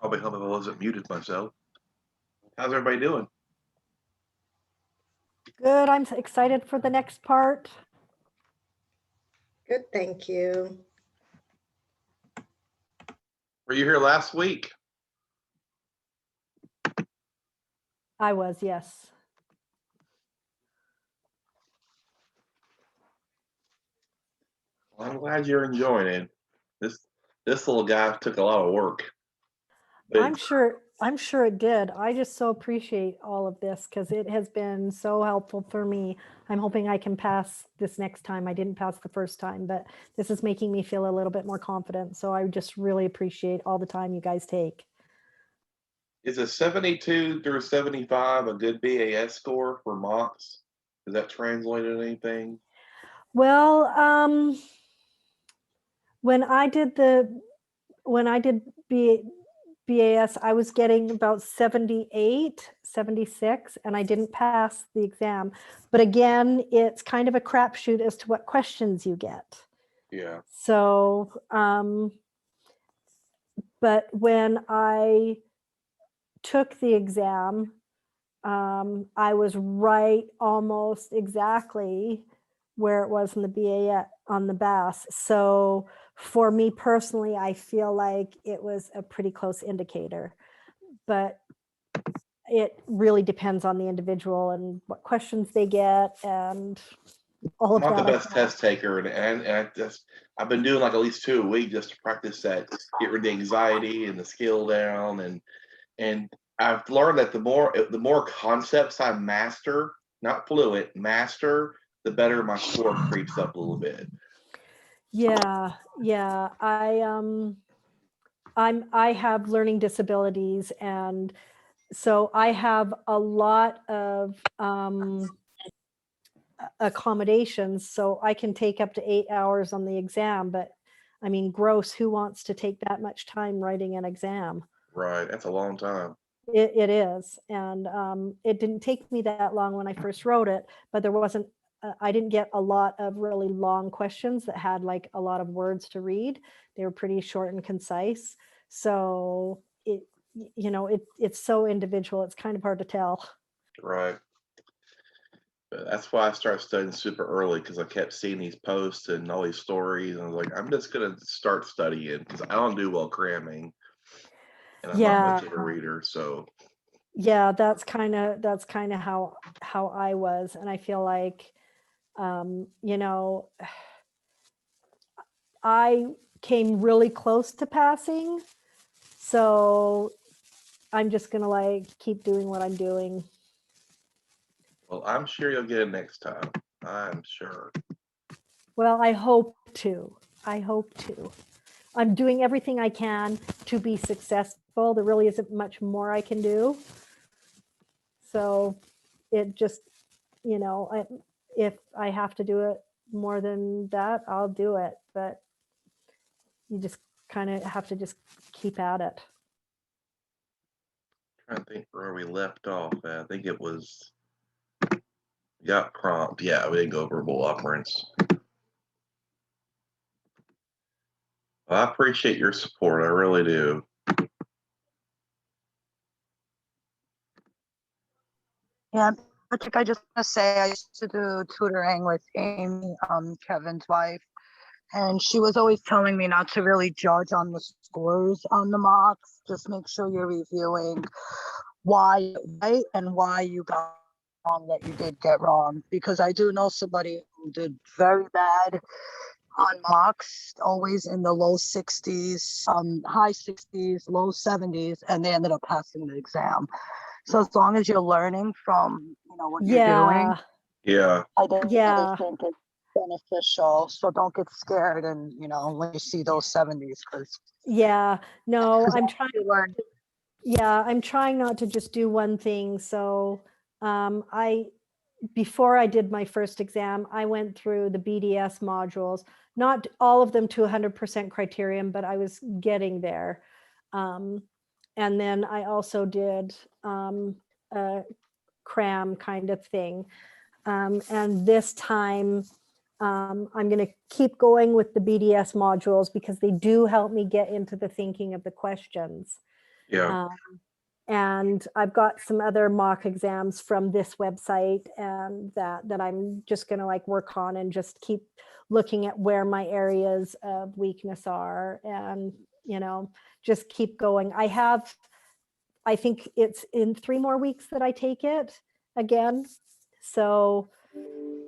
Probably help if I wasn't muted myself. How's everybody doing? Good. I'm excited for the next part. Good, thank you. Were you here last week? I was, yes. Well, I'm glad you're enjoying it. This little guy took a lot of work. But I'm sure it did. I just so appreciate all of this because it has been so helpful for me. I'm hoping I can pass this next time. I didn't pass the first time, but this is making me feel a little bit more confident. So I just really appreciate all the time you guys take. is a 72 through 75 a good BAS score for mocks? Does that translate into anything? Well, when I did BAS, I was getting about 78, 76, and I didn't pass the exam. But again, it's kind of a crapshoot as to what questions you get. Yeah. So, but when I took the exam, I was right almost exactly where it was in the BA on the BAS. So for me personally, I feel like it was a pretty close indicator, but it really depends on the individual and what questions they get and all I'm of not that. the best test taker, and I've been doing like at least 2 a week just to practice that, get rid of the anxiety and the skill down, and I've learned that the more concepts I master, not fluent, master, the better my score creeps up a little bit. Yeah. I have learning disabilities, and so I have a lot of accommodations, so I can take up to 8 hours on the exam, but I mean, gross, who wants to take that much time writing an exam? Right, that's a long time. It is, and it didn't take me that long when I first wrote it, but there wasn't, I didn't get a lot of really long questions that had like a lot of words to read. They were pretty short and concise. So it's so individual. It's kind of hard to tell. Right. But that's why I started studying super early, because I kept seeing these posts and all these stories, and I was like, I'm just gonna start studying because I don't do well cramming, and I'm not much of a reader. So Yeah, that's kind of how I was, and I feel like I came really close to passing, so I'm just gonna like keep doing what I'm doing. well, I'm sure you'll get it next time. I'm sure. Well, I hope to. I'm doing everything I can to be successful. There really isn't much more I can do. So it just, if I have to do it more than that, I'll do it. But you just kind of have to just keep at it. Trying to think where we left off. I think it was got prompt. Yeah, we didn't go over bull operants. Well, I appreciate your support. I really do. Yeah, Patrick, I just want to say I used to do tutoring with Amy, Kevin's wife, and she was always telling me not to really judge on the scores on the mocks. Just make sure you're reviewing why right and why you got wrong that you did get wrong. Because I do know somebody who did very bad on mocks, always in the low 60s, high 60s, low 70s, and they ended up passing the exam. So as long as you're learning from, what you're doing, Yeah. I definitely think it's beneficial. So don't get scared, and when you see those 70s, because no, I'm trying to learn. I'm trying not to just do one thing. So before I did my first exam, I went through the BDS modules, not all of them to 100% criterion, but I was getting there. And then I also did a cram kind of thing. And this time, I'm going to keep going with the BDS modules because they do help me get into the thinking of the questions. Yeah. And I've got some other mock exams from this website and that I'm just going to like work on and just keep looking at where my areas of weakness are and, you know, just keep going. I think it's in 3 more weeks that I take it again. So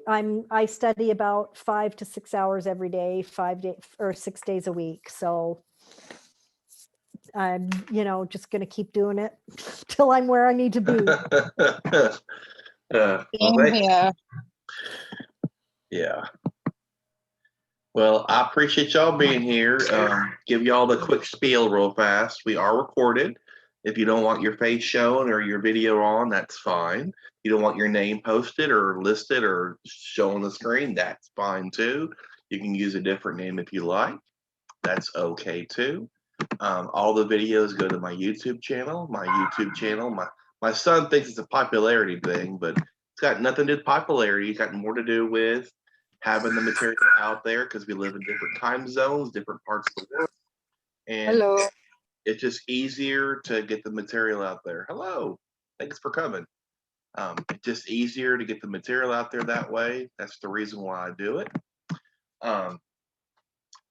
I study about 5 to 6 hours every day, 5 days or 6 days a week. So I'm, you know, just going to keep doing it till I'm where I need to be. Well, Same here. yeah. Well, I appreciate y'all being here. Give y'all the quick spiel real fast. We are recorded. If you don't want your face shown or your video on, that's fine. You don't want your name posted or listed or shown on the screen, that's fine too. You can use a different name if you like. That's okay too. All the videos go to my YouTube channel. My son thinks it's a popularity thing, but it's got nothing to do with popularity. It's got more to do with having the material out there because we live in different time zones, different parts of the world, and Hello. it's just easier to get the material out there. Hello, thanks for coming. It's just easier to get the material out there that way. That's the reason why I do it.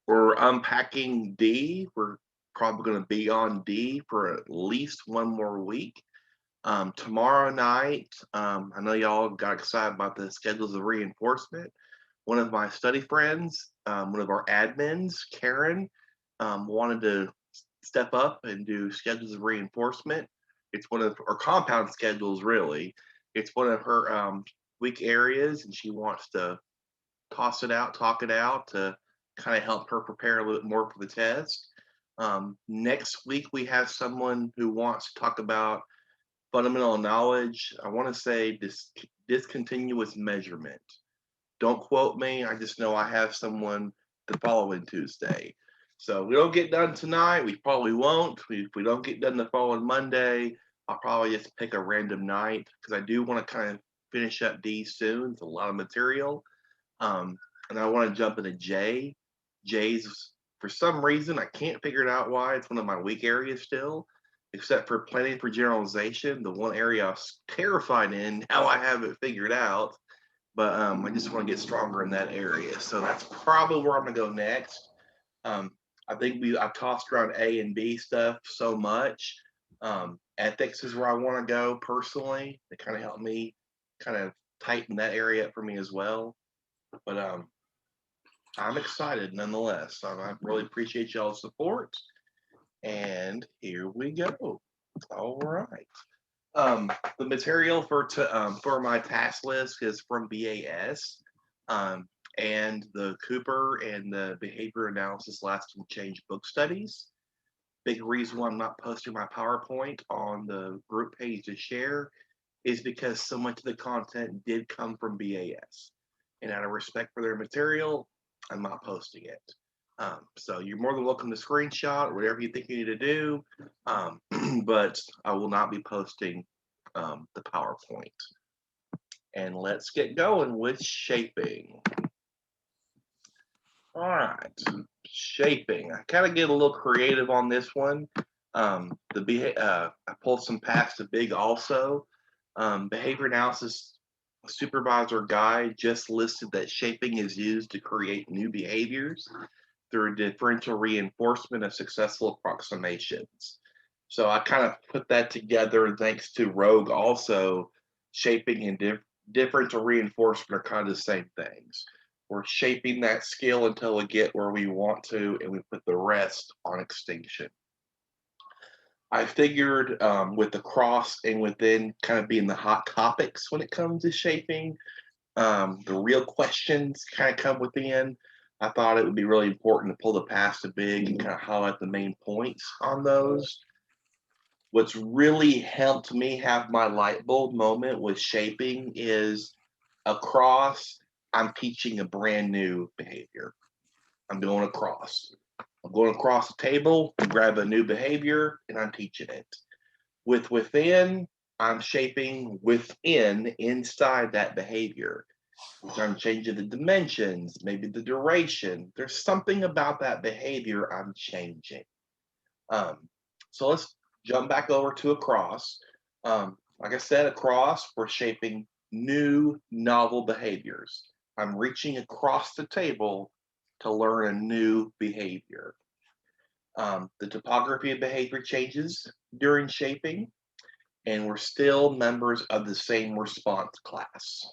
We're unpacking D. We're probably going to be on D for at least 1 more week. Tomorrow night, I know y'all got excited about the schedules of reinforcement. One of my study friends, one of our admins, Karen, wanted to step up and do schedules of reinforcement. It's one of our compound schedules, really. It's one of her weak areas, and she wants to toss it out, talk it out to kind of help her prepare a little bit more for the test. Next week, we have someone who wants to talk about fundamental knowledge. I want to say discontinuous measurement. Don't quote me. I just know I have someone the following Tuesday. So we don't get done tonight. We probably won't. If we don't get done the following Monday, I'll probably just pick a random night because I do want to kind of finish up D soon. It's a lot of material. And I want to jump into J. J's, for some reason, I can't figure it out why. It's one of my weak areas still, except for planning for generalization, the one area I was terrified in. Now I have it figured out, but I just want to get stronger in that area. So that's probably where I'm going to go next. I think I've tossed around A and B stuff so much. Ethics is where I want to go personally. It kind of helped me kind of tighten that area up for me as well. But I'm excited nonetheless. I really appreciate y'all's support. And here we go. All right. The material for my task list is from BAS, and the Cooper and the behavior analysis lasting change book studies. Big reason why I'm not posting my PowerPoint on the group page to share is because so much of the content did come from BAS. And out of respect for their material, I'm not posting it. So you're more than welcome to screenshot whatever you think you need to do, but I will not be posting the PowerPoint. And let's get going with shaping. All right, shaping. I kind of get a little creative on this one. I pulled some past the big also. Behavior analysis supervisor guide just listed that shaping is used to create new behaviors through differential reinforcement of successful approximations. So I kind of put that together thanks to Rogue also. Shaping and differential reinforcement are kind of the same things. We're shaping that skill until we get where we want to, and we put the rest on extinction. I figured with the cross and within kind of being the hot topics when it comes to shaping, the real questions kind of come within. I thought it would be really important to pull the past to big and kind of highlight the main points on those. What's really helped me have my light bulb moment with shaping is across, I'm teaching a brand new behavior. I'm going across. I'm going across the table to grab a new behavior and I'm teaching it. Within, I'm shaping within, inside that behavior. I'm changing the dimensions, maybe the duration. There's something about that behavior I'm changing. So let's Jump back over to across. Like I said, across, we're shaping new novel behaviors. I'm reaching across the table to learn a new behavior. The topography of behavior changes during shaping, and we're still members of the same response class.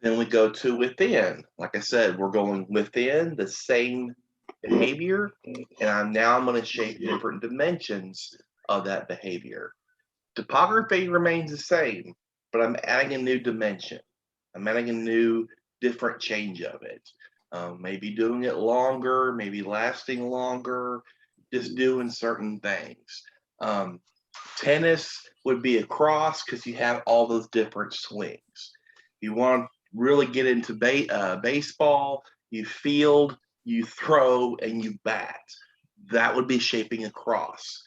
Then we go to within. Like I said, we're going within the same behavior, and I'm going to shape different dimensions of that behavior. Topography remains the same, but I'm adding a new dimension. I'm adding a new, different change of it. Maybe doing it longer, maybe lasting longer, just doing certain things. Tennis would be across because you have all those different swings. You want to really get into baseball, you field, you throw, and you bat. That would be shaping across.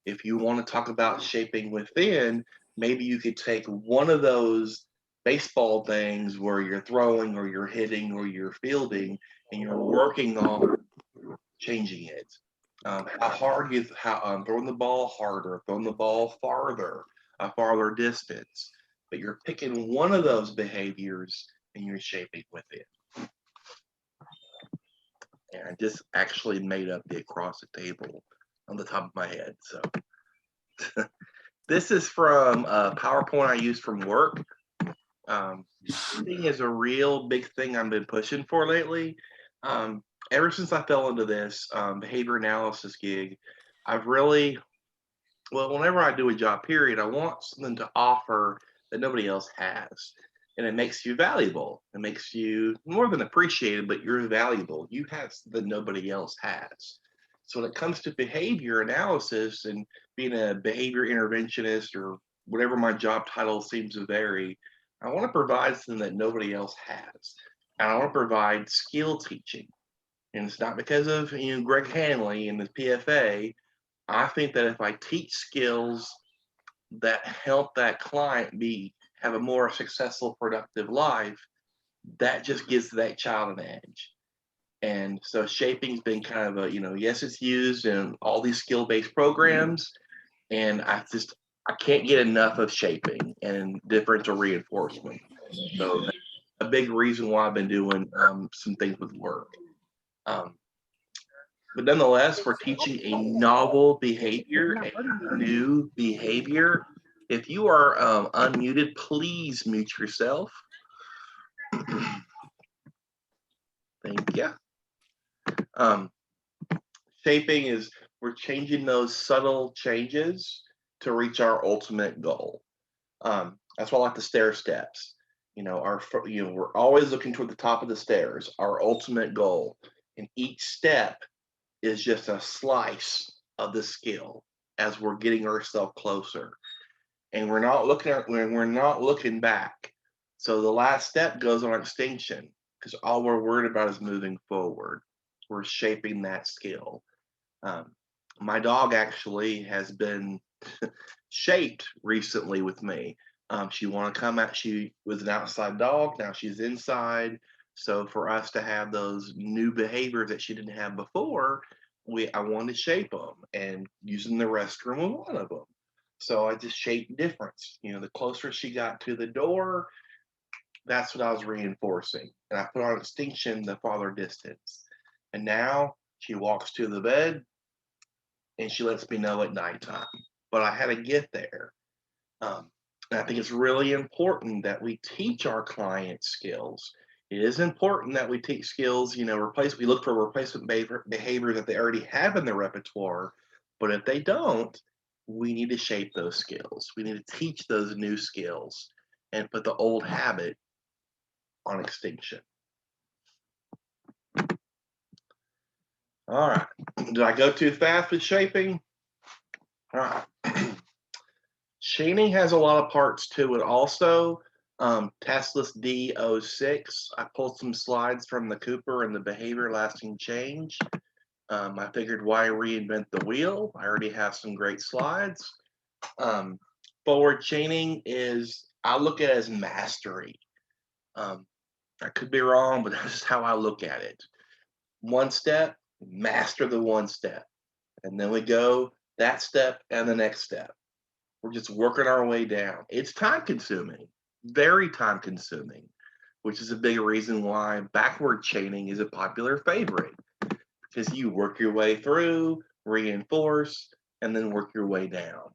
If you want to talk about shaping within, maybe you could take one of those baseball things where you're throwing or you're hitting or you're fielding and you're working on changing it. How hard you throwing the ball harder, throwing the ball farther, a farther distance. But you're picking one of those behaviors and you're shaping with it. And I just actually made up the across the table on the top of my head. So this is from a PowerPoint I use from work. Shaping is a real big thing I've been pushing for lately. Ever since I fell into this behavior analysis gig, I've really, well, whenever I do a job period, I want something to offer that nobody else has. And it makes you valuable. It makes you more than appreciated, but you're valuable. You have that nobody else has. So when it comes to behavior analysis and being a behavior interventionist or whatever my job title seems to vary, I want to provide something that nobody else has. And I want to provide skill teaching. And it's not because of Greg Hanley and the PFA. I think that if I teach skills that help that client have a more successful, productive life, that just gives that child an edge. And so shaping's been kind of a, yes, it's used in all these skill-based programs, and I can't get enough of shaping and differential reinforcement. So that's a big reason why I've been doing some things with work. But nonetheless, we're teaching a novel behavior, a new behavior. If you are unmuted, please mute yourself. Thank you. Shaping is, we're changing those subtle changes to reach our ultimate goal. That's why I like the stair steps. We're always looking toward the top of the stairs, our ultimate goal. And each step is just a slice of the skill as we're getting ourselves closer. And we're not looking back. So the last step goes on extinction because all we're worried about is moving forward. We're shaping that skill. My dog actually has been shaped recently with me. She wanted to come out. She was an outside dog. Now she's inside. So for us to have those new behaviors that she didn't have before, I wanted to shape them, and using the restroom was one of them. So I just shaped difference. The closer she got to the door, that's what I was reinforcing. And I put on extinction the farther distance. And now she walks to the bed and she lets me know at nighttime. But I had to get there. And I think it's really important that we teach our clients skills. It is important that we teach skills, we look for replacement behaviors that they already have in their repertoire. But if they don't, we need to shape those skills. We need to teach those new skills and put the old habit on extinction. All right. Did I go too fast with shaping? All right. Chaining has a lot of parts to it also. Tasklist D 06. I pulled some slides from the Cooper and the behavior lasting change. I figured, why reinvent the wheel? I already have some great slides. Forward chaining I look at it as mastery. I could be wrong, but that's how I look at it. One step, master the one step. And then we go that step and the next step. We're just working our way down. It's time consuming, very time consuming, which is a big reason why backward chaining is a popular favorite, because you work your way through, reinforce, and then work your way down.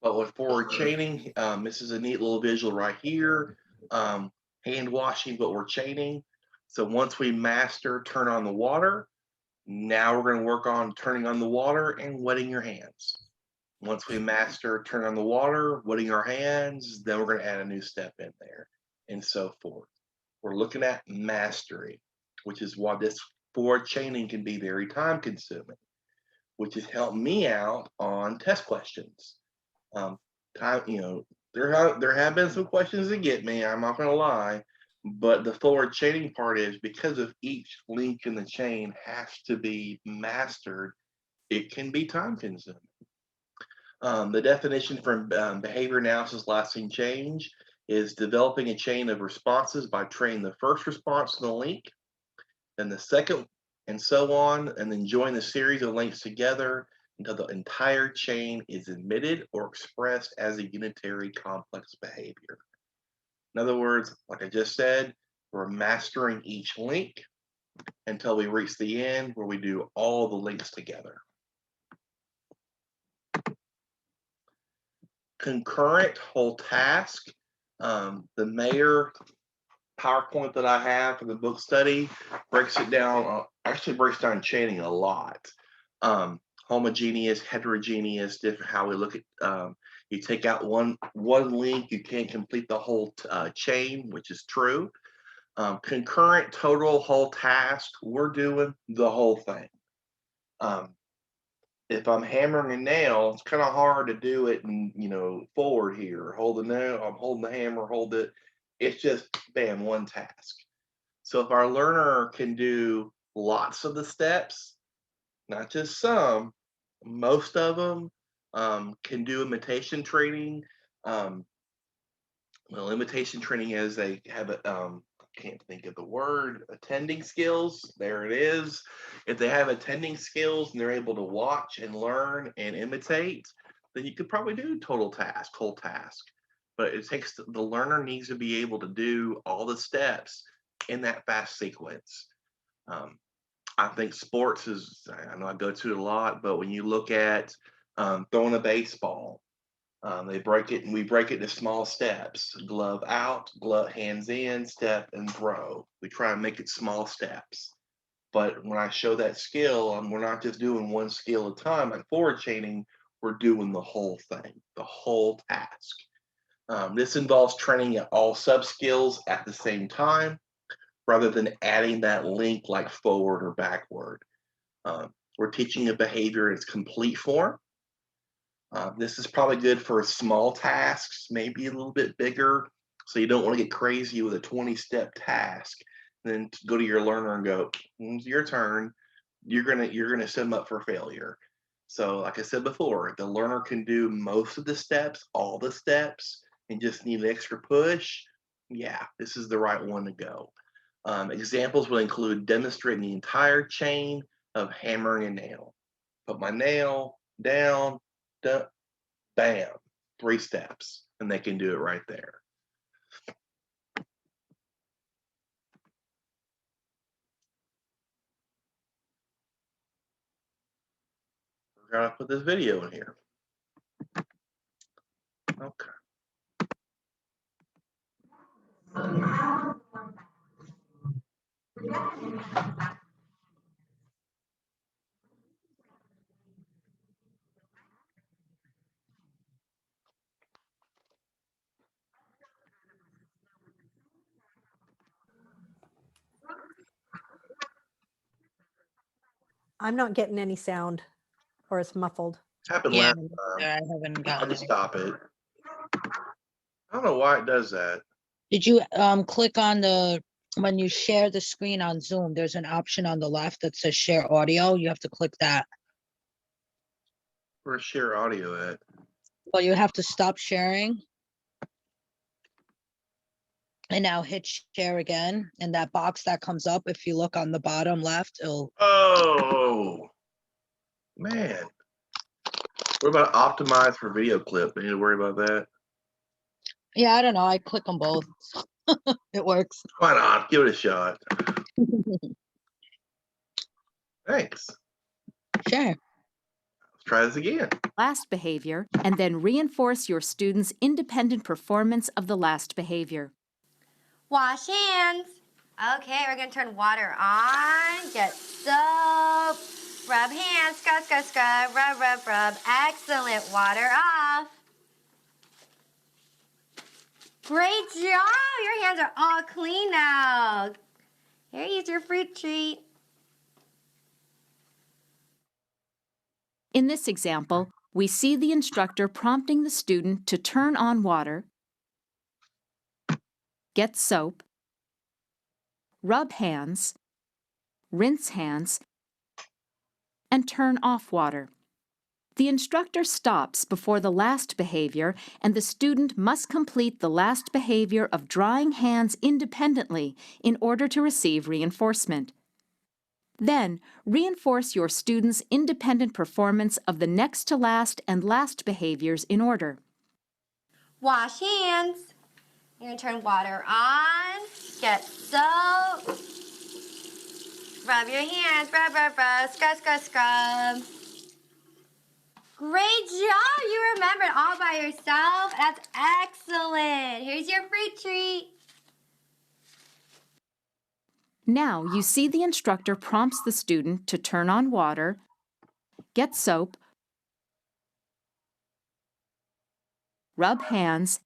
But with forward chaining, this is a neat little visual right here. Hand washing, but we're chaining. So once we master turn on the water, now we're going to work on turning on the water and wetting your hands. Once we master turn on the water, wetting our hands, then we're going to add a new step in there, and so forth. We're looking at mastery, which is why this forward chaining can be very time consuming, which has helped me out on test questions. There have been some questions that get me, I'm not going to lie, but the forward chaining part is because of each link in the chain has to be mastered, it can be time consuming. The definition from behavior analysis lasting change is developing a chain of responses by training the first response to the link, then the second, and so on, and then join the series of links together until the entire chain is admitted or expressed as a unitary complex behavior. In other words, like I just said, we're mastering each link until we reach the end where we do all the links together. Concurrent whole task. The Mayor PowerPoint that I have for the book study breaks it down, actually breaks down chaining a lot. Homogeneous, heterogeneous, different how we look at, you take out one link, you can't complete the whole chain, which is true. Concurrent, total, whole task, we're doing the whole thing. If I'm hammering a nail, it's kind of hard to do it and forward here. Hold the nail, I'm holding the hammer, hold it. It's just bam, one task. So if our learner can do lots of the steps, not just some, most of them, can do imitation training. Well, imitation training is they have a can't think of the word, attending skills. There it is. If they have attending skills and they're able to watch and learn and imitate, then you could probably do total task, whole task. But it takes the learner needs to be able to do all the steps in that fast sequence. I think sports is, I know I go to it a lot, but when you look at throwing a baseball, we break it into small steps: glove out, glove, hands in, step, and throw. We try and make it small steps. But when I show that skill, we're not just doing one skill at a time. Like forward chaining, we're doing the whole thing, the whole task. This involves training at all sub skills at the same time, rather than adding that link like forward or backward. We're teaching a behavior in its complete form. This is probably good for small tasks, maybe a little bit bigger. So you don't want to get crazy with a 20-step task, and then go to your learner and go, "It's your turn." You're gonna set them up for failure. So, like I said before, if the learner can do most of the steps, all the steps, and just need an extra push, yeah, this is the right one to go. Examples will include demonstrating the entire chain of hammering a nail. Put my nail down, bam, 3 steps, and they can do it right there. We're gonna put this video in here. Okay. I'm not getting any sound, or it's muffled. Happened Yeah, last time. I haven't I gotten just it. stop it. I don't know why it does that. Did you click on when you share the screen on Zoom, there's an option on the left that says share audio. You have to click that. Where's share audio at? Well, you have to stop sharing. And now hit share again. And that box that comes up, if you look on the bottom left, it'll. Oh, Oh, man. What about optimize for video clip? You need to worry about that? Yeah, I don't know. I click on both. It works. Why not? Give it a shot. Thanks. Sure. Let's try this again. Last behavior, and then reinforce your students' independent performance of the last behavior. Wash hands. Okay, we're gonna turn water on. Get soap. Rub hands. Scrub, scrub, scrub. Rub, rub, rub. Excellent. Water off. Great job. Your hands are all clean now. Here's your fruit treat. In this example, we see the instructor prompting the student to turn on water, get soap, rub hands, rinse hands, and turn off water. The instructor stops before the last behavior, and the student must complete the last behavior of drying hands independently in order to receive reinforcement. Then, reinforce your students' independent performance of the next to last and last behaviors in order. Wash hands. You're gonna turn water on. Get soap. Rub your hands. Rub, rub, rub. Scrub, scrub, scrub. Great job. You remembered all by yourself. That's excellent. Here's your fruit treat. Now you see the instructor prompts the student to turn on water, get soap, rub hands,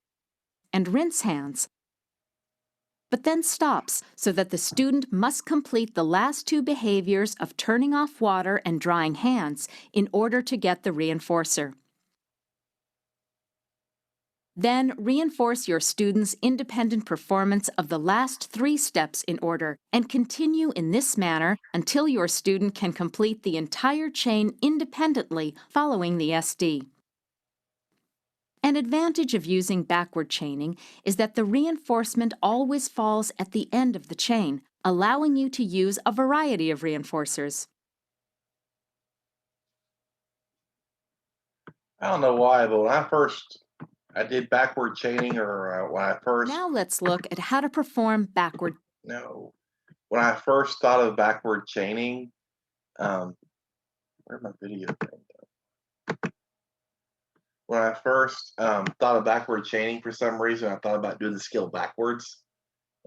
and rinse hands, but then stops so that the student must complete the last two behaviors of turning off water and drying hands in order to get the reinforcer. Then reinforce your students' independent performance of the last three steps in order and continue in this manner until your student can complete the entire chain independently following the SD. An advantage of using backward chaining is that the reinforcement always falls at the end of the chain, allowing you to use a variety of reinforcers. I don't know why, but when I did backward chaining, or when I first, Now let's look at how to perform backward. no, when I first thought of backward chaining, where'd my video thing go? When I first thought of backward chaining, for some reason, I thought about doing the skill backwards,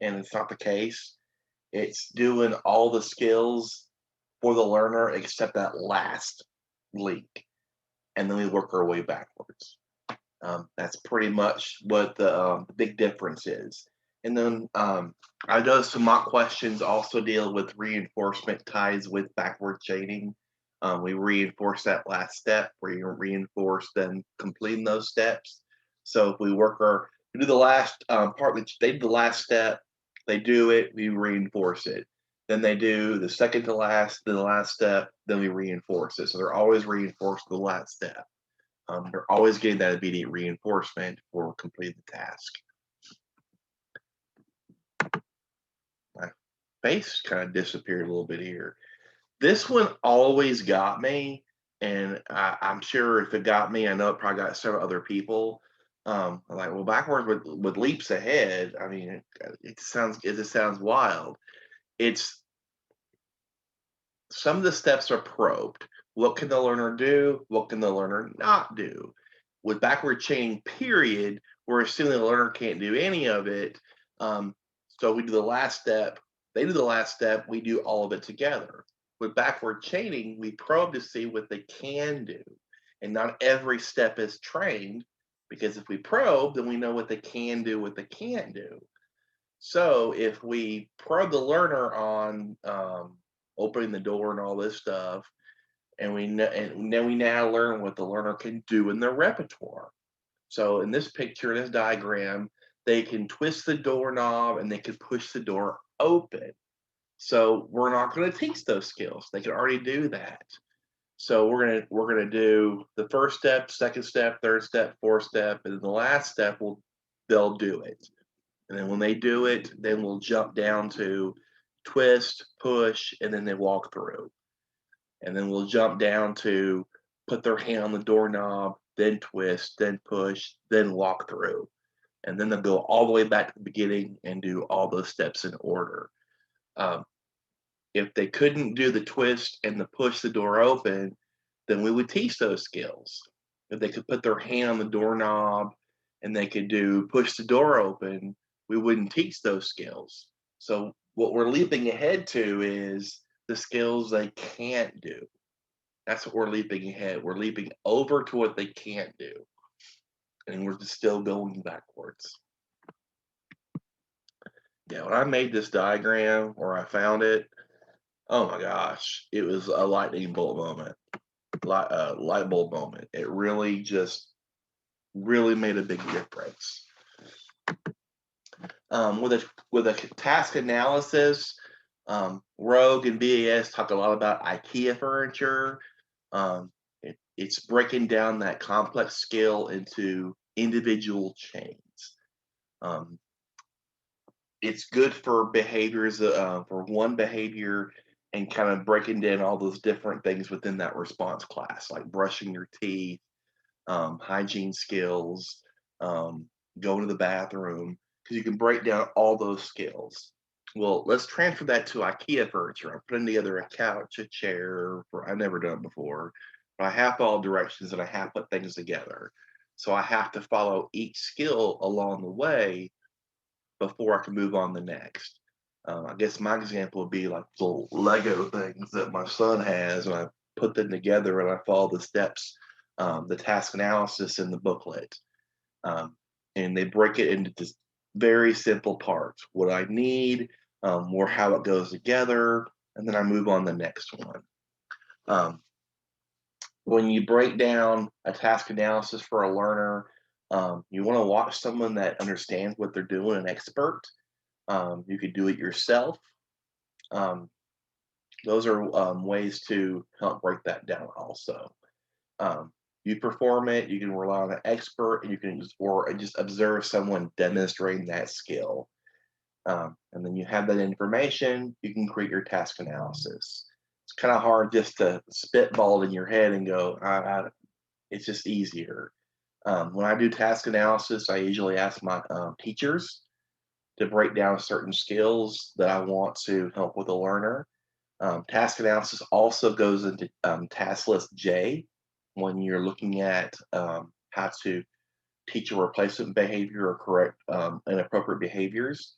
and it's not the case. It's doing all the skills for the learner except that last link, and then we work our way backwards. That's pretty much what the big difference is. And then I know some mock questions also deal with reinforcement ties with backward chaining. We reinforce that last step, we reinforce then completing those steps. So if we do the last part, they do the last step, they do it, we reinforce it. Then they do the second to last, then the last step, then we reinforce it. So they're always reinforced the last step. They're always getting that immediate reinforcement for completing the task. My face kind of disappeared a little bit here. This one always got me, and I'm sure if it got me, I know it probably got several other people. I'm like, well, backwards with leaps ahead. I mean, it just sounds wild. It's some of the steps are probed. What can the learner do? What can the learner not do? With backward chaining, period, we're assuming the learner can't do any of it. So we do the last step, they do the last step, we do all of it together. With backward chaining, we probe to see what they can do. And not every step is trained, because if we probe, then we know what they can do, what they can't do. So if we probe the learner on opening the door and all this stuff, and then we now learn what the learner can do in their repertoire. So in this picture, in this diagram, they can twist the doorknob and they can push the door open. So we're not going to teach those skills. They can already do that. So we're gonna do the first step, second step, third step, fourth step, and then the last step they'll do it. And then when they do it, then we'll jump down to twist, push, and then they walk through. And then we'll jump down to put their hand on the doorknob, then twist, then push, then walk through. And then they'll go all the way back to the beginning and do all those steps in order. If they couldn't do the twist and the push the door open, then we would teach those skills. If they could put their hand on the doorknob and they could do push the door open, we wouldn't teach those skills. So what we're leaping ahead to is the skills they can't do. That's what we're leaping ahead. We're leaping over to what they can't do. And we're just still going backwards. Yeah, when I made this diagram or I found it, oh my gosh, it was a lightning bolt moment, light bulb moment. It really made a big difference. With a task analysis, Rogue and BAS talk a lot about IKEA furniture. It's breaking down that complex skill into individual chains. It's good for behaviors, for one behavior, and kind of breaking down all those different things within that response class, like brushing your teeth, hygiene skills, going to the bathroom, because you can break down all those skills. Well, let's transfer that to IKEA furniture. I'm putting together a couch, a chair. I've never done it before, but I have all directions and I have put things together. So I have to follow each skill along the way before I can move on to the next. I guess my example would be like little Lego things that my son has, and I put them together and I follow the steps, the task analysis in the booklet. And they break it into just very simple parts. What I need, or how it goes together, and then I move on to the next one. When you break down a task analysis for a learner, you want to watch someone that understands what they're doing, an expert. You could do it yourself. Those are ways to help break that down also. You perform it, you can rely on an expert, and you can just observe someone demonstrating that skill. And then you have that information, you can create your task analysis. It's kind of hard just to spitball it in your head and go, it's just easier. When I do task analysis, I usually ask my teachers to break down certain skills that I want to help with a learner. Task analysis also goes into Tasklist J when you're looking at how to teach a replacement behavior or correct inappropriate behaviors.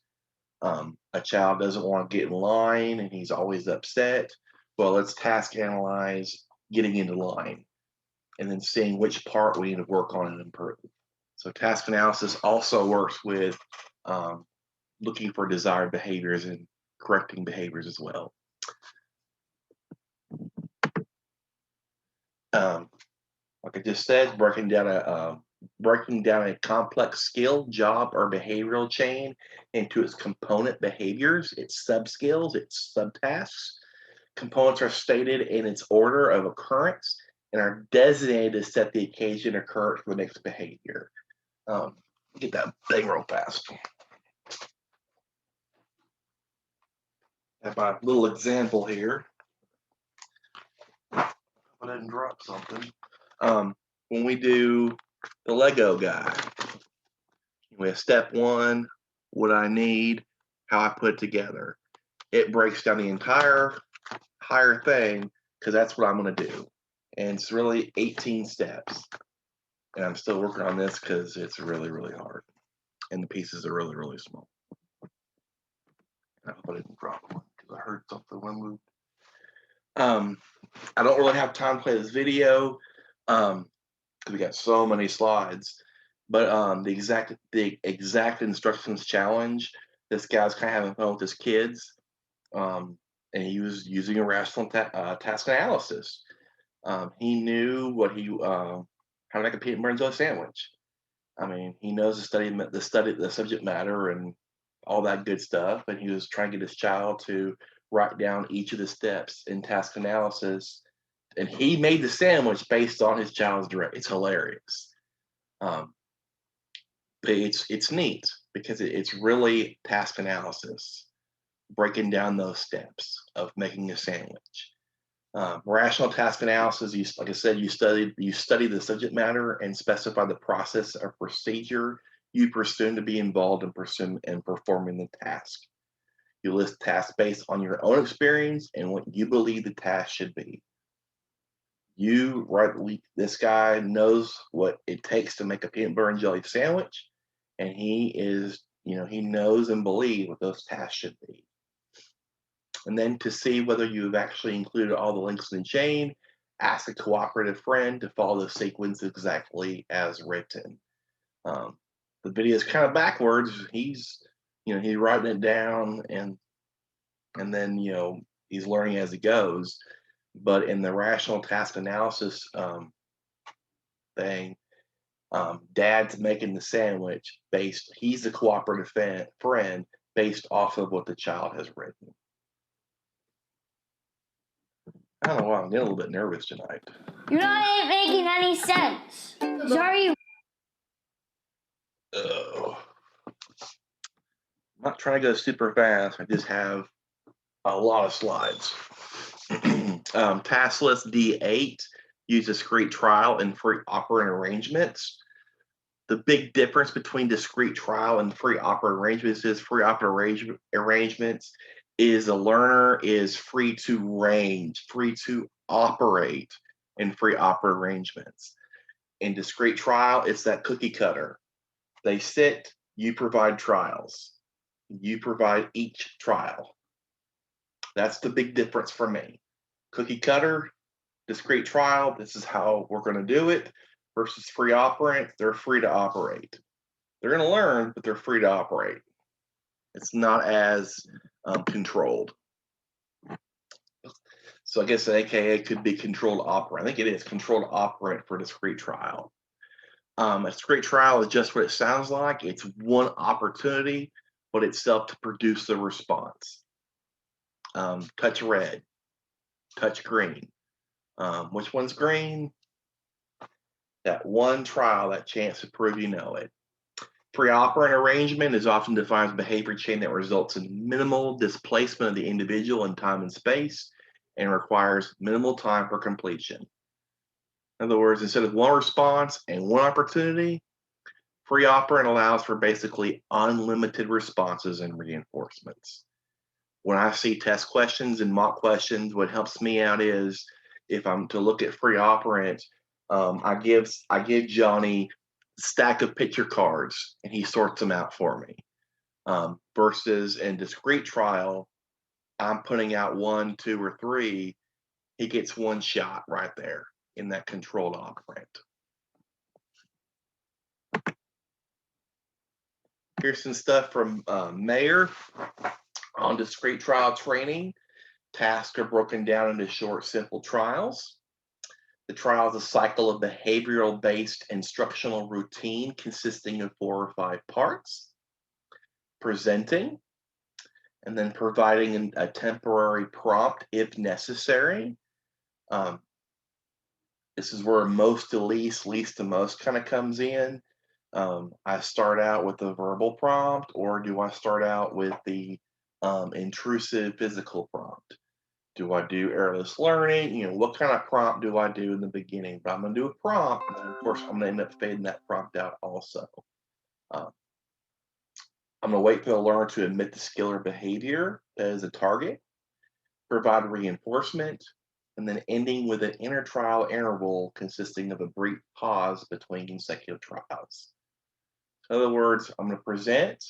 A child doesn't want to get in line and he's always upset. Well, let's task analyze getting into line and then seeing which part we need to work on and improve. So task analysis also works with looking for desired behaviors and correcting behaviors as well. Like I just said, breaking down a complex skill, job, or behavioral chain into its component behaviors, its sub-skills, its subtasks. Components are stated in its order of occurrence and are designated to set the occasion occurrence for the next behavior. Get that thing real fast. Have my little example here. I didn't drop something. When we do the Lego guy, we have step one, what I need, how I put it together. It breaks down the entire thing because that's what I'm going to do. And it's really 18 steps. And I'm still working on this because it's really, really hard. And the pieces are really, really small. I hope I didn't drop one because I heard something when I moved. I don't really have time to play this video because we got so many slides. But the exact instructions challenge, this guy's kind of having fun with his kids. And he was using a rational task analysis. He knew what how to make a peanut butter and jelly sandwich. I mean, he knows the subject matter and all that good stuff. And he was trying to get his child to write down each of the steps in task analysis. And he made the sandwich based on his child's direct. It's hilarious. But it's neat because it's really task analysis, breaking down those steps of making a sandwich. Rational task analysis, like I said, you study the subject matter and specify the process or procedure you presume to be involved in performing the task. You list tasks based on your own experience and what you believe the task should be. This guy knows what it takes to make a peanut butter and jelly sandwich, and he knows and believes what those tasks should be. And then to see whether you've actually included all the links in the chain, ask a cooperative friend to follow the sequence exactly as written. The video is kind of backwards. He's writing it down and then he's learning as he goes. But in the rational task analysis thing, Dad's making the sandwich he's the cooperative friend based off of what the child has written. I don't know why I'm getting a little bit nervous tonight. You're not making any sense. Sorry. I'm not trying to go super fast. I just have a lot of slides. Tasklist D use discrete trial and free operant arrangements. The big difference between discrete trial and free operant arrangements is free operant arrangements is the learner is free to operate in free operant arrangements. In discrete trial, it's that cookie cutter. They sit, you provide trials. You provide each trial. That's the big difference for me. Cookie cutter, discrete trial, this is how we're going to do it, versus free operant, they're free to operate. They're going to learn, but they're free to operate. It's not as controlled. So I guess an AKA could be controlled operant. I think it is controlled operant for discrete trial. A discrete trial is just what it sounds like. It's one opportunity, but itself to produce the response. Touch red, touch green. Which one's green? That one trial, that chance to prove you know it. Pre-operant arrangement is often defined as a behavior chain that results in minimal displacement of the individual in time and space and requires minimal time for completion. In other words, instead of one response and one opportunity, pre-operant allows for basically unlimited responses and reinforcements. When I see test questions and mock questions, what helps me out is if I'm to look at pre-operant, I give Johnny a stack of picture cards and he sorts them out for me. Versus in discrete trial, I'm putting out 1, 2, or 3. He gets one shot right there in that controlled operant. Here's some stuff from Mayer on discrete trial training. Tasks are broken down into short, simple trials. The trial is a cycle of behavioral-based instructional routine consisting of 4 or 5 parts. Presenting, and then providing a temporary prompt if necessary. This is where most to least, least to most kind of comes in. I start out with a verbal prompt, or do I start out with the intrusive physical prompt? Do I do errorless learning? What kind of prompt do I do in the beginning? But I'm going to do a prompt, and then of course I'm going to end up fading that prompt out also. I'm going to wait for the learner to admit the skill or behavior as a target, provide reinforcement, and then ending with an inter-trial interval consisting of a brief pause between consecutive trials. In other words, I'm going to present,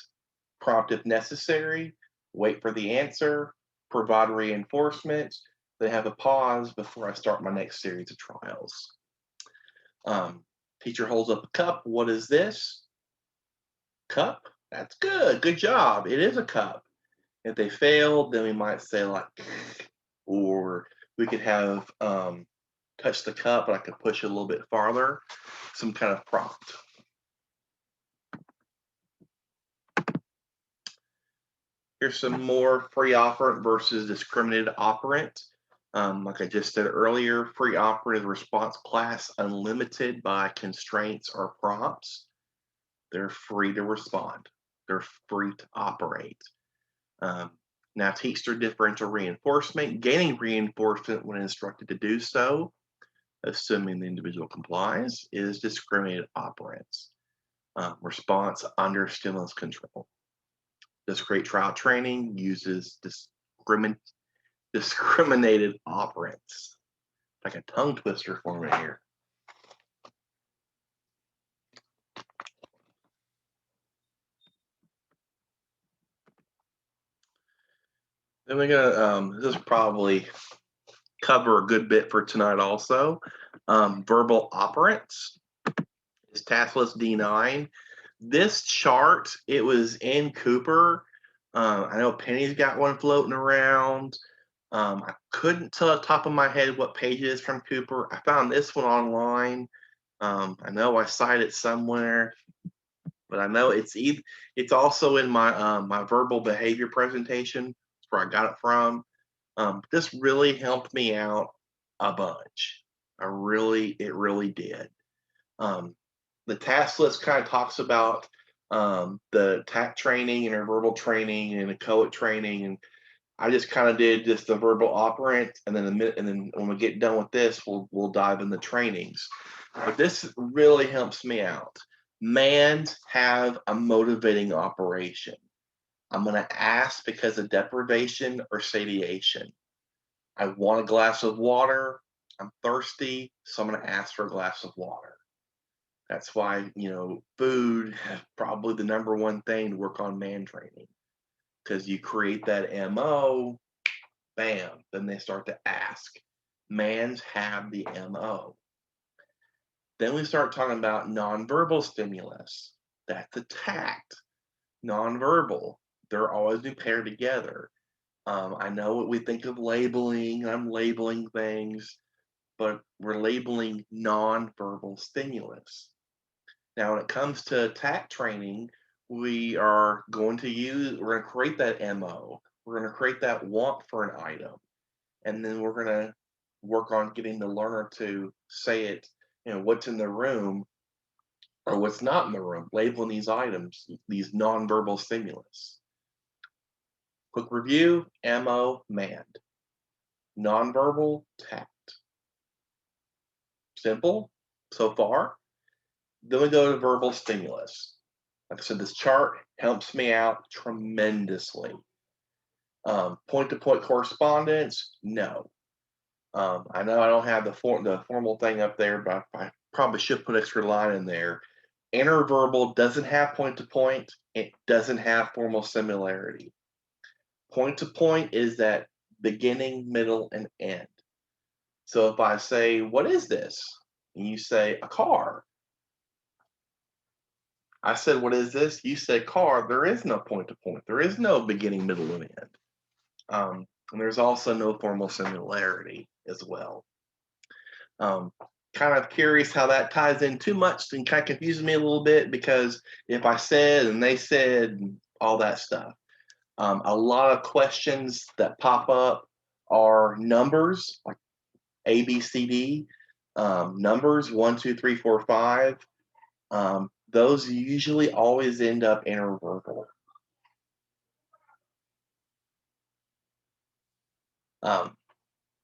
prompt if necessary, wait for the answer, provide reinforcement, then have a pause before I start my next series of trials. Teacher holds up a cup. What is this? Cup? That's good. Good job. It is a cup. If they failed, then we might say like, or we could have touch the cup, but I could push it a little bit farther. Some kind of prompt. Here's some more free operant versus discriminated operant. Like I just said earlier, free operant is a response class unlimited by constraints or prompts. They're free to respond. They're free to operate. Now teach their differential reinforcement, gaining reinforcement when instructed to do so, assuming the individual complies, is discriminated operants. Response under stimulus control. Discrete trial training uses discriminated operants. Like a tongue twister for me here. Then we're gonna, this probably cover a good bit for tonight also. Verbal operants is Tasklist D9. This chart, it was in Cooper. I know Penny's got one floating around. I couldn't tell at the top of my head what page it is from Cooper. I found this one online. I know I cited it somewhere, but I know it's also in my my verbal behavior presentation. That's where I got it from. This really helped me out a bunch. It really did. The task list kind of talks about the Tact training and verbal training and echoic training, and I just kind of did just the verbal operant, and then when we get done with this, we'll dive in the trainings. But this really helps me out. Mans have a motivating operation. I'm going to ask because of deprivation or satiation. I want a glass of water. I'm thirsty, so I'm going to ask for a glass of water. That's why, food is probably the number one thing to work on man training. Because you create that MO, bam, then they start to ask. Mans have the MO. Then we start talking about nonverbal stimulus. That's the tact. Nonverbal, they're always be paired together. I know what we think of labeling. I'm labeling things, but we're labeling nonverbal stimulus. Now, when it comes to tact training, we're going to create that MO. We're going to create that want for an item. And then we're going to work on getting the learner to say it, what's in the room or what's not in the room, labeling these items, these nonverbal stimulus. Quick review, MO, manned. Nonverbal, tact. Simple so far. Then we go to verbal stimulus. Like I said, this chart helps me out tremendously. Point-to-point correspondence, no. I know I don't have the formal thing up there, but I probably should put extra line in there. Interverbal doesn't have point-to-point. It doesn't have formal similarity. Point-to-point is that beginning, middle, and end. So if I say, what is this? And you say, a car. I said, what is this? You said car. There is no point-to-point. There is no beginning, middle, and end. And there's also no formal similarity as well. Kind of curious how that ties in too much and kind of confuses me a little bit, because if I said and they said and all that stuff, a lot of questions that pop up are numbers, like A, B, C, D, numbers 1, 2, 3, 4, 5. Those usually always end up interverbal.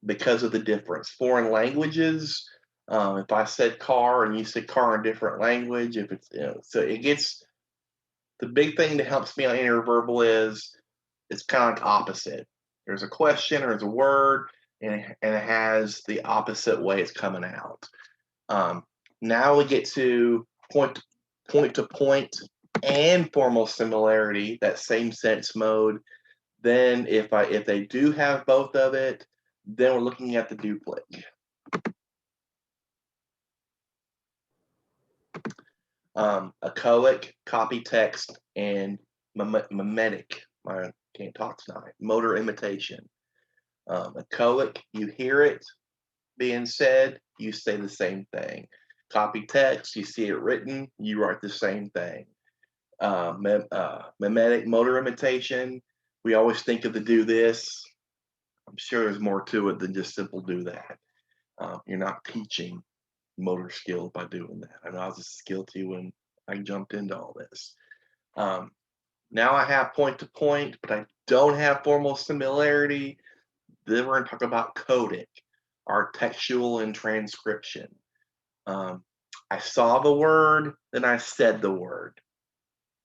Because of the difference. Foreign languages, if I said car and you said car in a different language, if it's, so it gets, the big thing that helps me on interverbal is it's kind of like opposite. There's a question or there's a word, and it has the opposite way it's coming out. Now we get to point to point and formal similarity, that same sense mode. Then if they do have both of it, then we're looking at the duplicate. Echoic, copy text, and mimetic. I can't talk tonight. Motor imitation. Echoic, you hear it being said, you say the same thing. Copy text, you see it written, you write the same thing. Mimetic, motor imitation, we always think of the do this. I'm sure there's more to it than just simple do that. You're not teaching motor skills by doing that. I know I was a skill to when I jumped into all this. Now I have point to point, but I don't have formal similarity. Then we're going to talk about codic, our textual and transcription. I saw the word, then I said the word.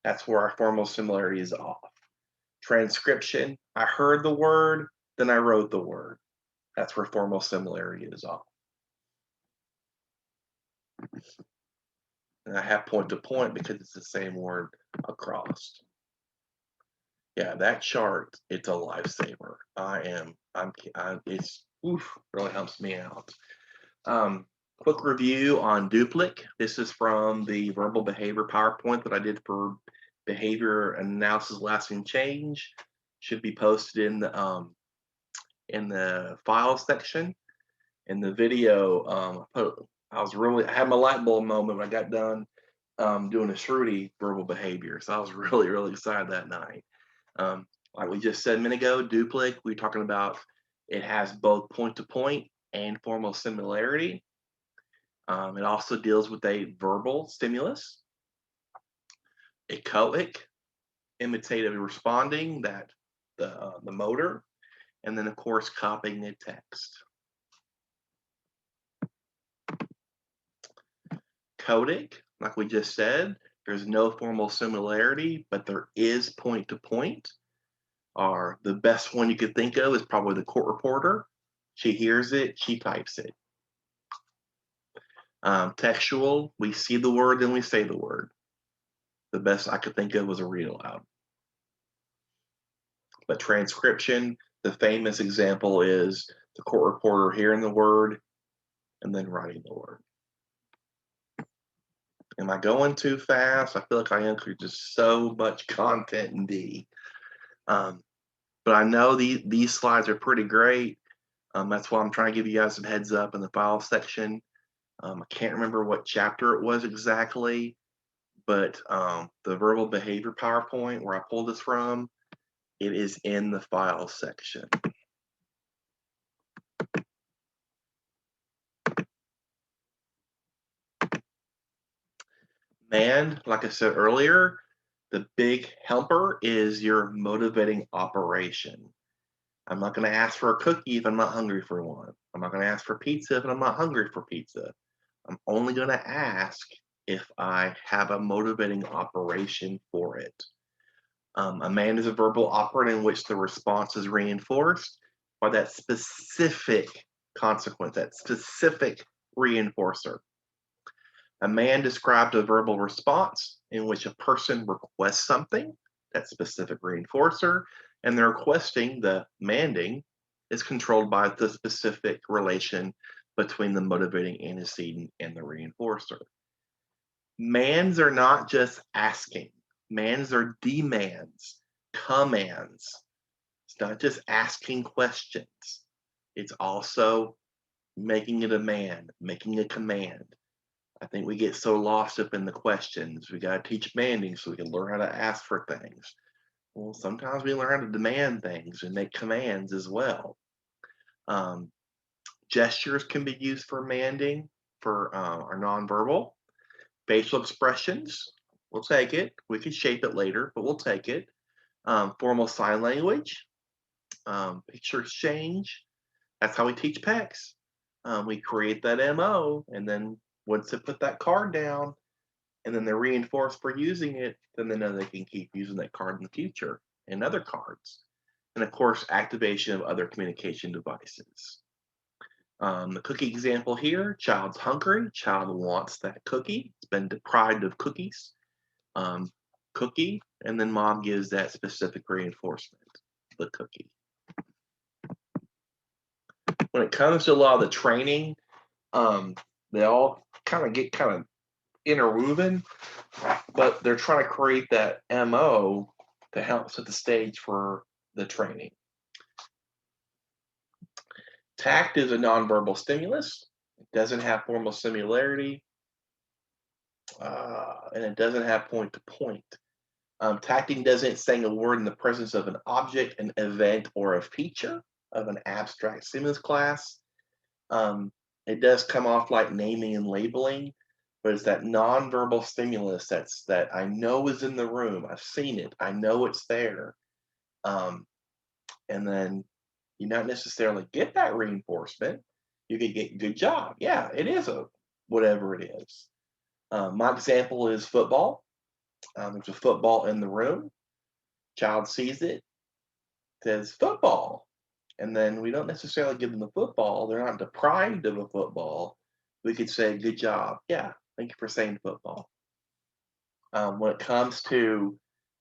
That's where our formal similarity is off. Transcription, I heard the word, then I wrote the word. That's where formal similarity is off. And I have point to point because it's the same word across. Yeah, that chart, it's a lifesaver. It's really helps me out. Quick review on duplicate. This is from the verbal behavior PowerPoint that I did for behavior analysis lasting change. Should be posted in the file section. In the video, I had my light bulb moment when I got done doing a Shruti verbal behavior. So I was really, really excited that night. Like we just said a minute ago, duplicate, we're talking about it has both point to point and formal similarity. It also deals with a verbal stimulus, echoic, imitative responding, that the motor, and then of course copying the text. Codic, like we just said, there's no formal similarity, but there is point to point. Or the best one you could think of is probably the court reporter. She hears it, she types it. Textual, we see the word, then we say the word. The best I could think of was a read aloud. But transcription, the famous example is the court reporter hearing the word and then writing the word. Am I going too fast? I feel like I am, because just so much content in D. But I know these slides are pretty great. That's why I'm trying to give you guys some heads up in the file section. I can't remember what chapter it was exactly, but the verbal behavior PowerPoint where I pulled this from, it is in the file section. And like I said earlier, the big helper is your motivating operation. I'm not going to ask for a cookie if I'm not hungry for one. I'm not going to ask for pizza if I'm not hungry for pizza. I'm only going to ask if I have a motivating operation for it. A man is a verbal operant in which the response is reinforced by that specific consequence, that specific reinforcer. A man described a verbal response in which a person requests something, that specific reinforcer, and the requesting, the manding, is controlled by the specific relation between the motivating antecedent and the reinforcer. Mans are not just asking. Mans are demands, commands. It's not just asking questions. It's also making a demand, making a command. I think we get so lost up in the questions. We got to teach manding so we can learn how to ask for things. Well, sometimes we learn how to demand things and make commands as well. Gestures can be used for manding, for our nonverbal. Facial expressions, we'll take it. We can shape it later, but we'll take it. Formal sign language, picture exchange. That's how we teach PECs. We create that MO, and then once they put that card down, and then they're reinforced for using it, then they know they can keep using that card in the future and other cards. And of course, activation of other communication devices. The cookie example here, child's hungry, child wants that cookie. It's been deprived of cookies. Cookie, and then mom gives that specific reinforcement, the cookie. When it comes to a lot of the training, they all get interwoven, but they're trying to create that MO to help set the stage for the training. Tact is a nonverbal stimulus. It doesn't have formal similarity, and it doesn't have point to point. Tacting doesn't say a word in the presence of an object, an event, or a feature of an abstract stimulus class. It does come off like naming and labeling, but it's that nonverbal stimulus that I know is in the room. I've seen it. I know it's there. And then you not necessarily get that reinforcement. You could get good job. Yeah, it is a whatever it is. My example is football. There's a football in the room. Child sees it, says football. And then we don't necessarily give them the football. They're not deprived of a football. We could say, good job. Yeah, thank you for saying football. When it comes to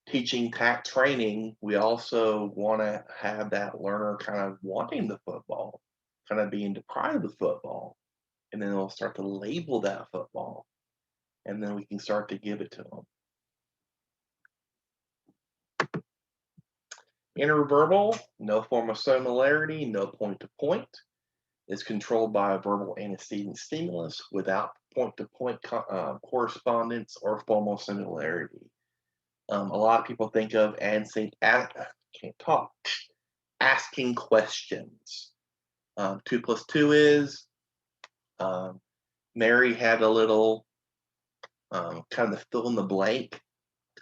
teaching tact training, we also want to have that learner kind of wanting the football, kind of being deprived of football. And then they'll start to label that football. And then we can start to give it to them. Interverbal, no form of similarity, no point to point. Is controlled by a verbal antecedent stimulus without point-to-point correspondence or formal similarity. A lot of people think of asking questions. 2 plus 2 is, Mary had a little kind of fill in the blank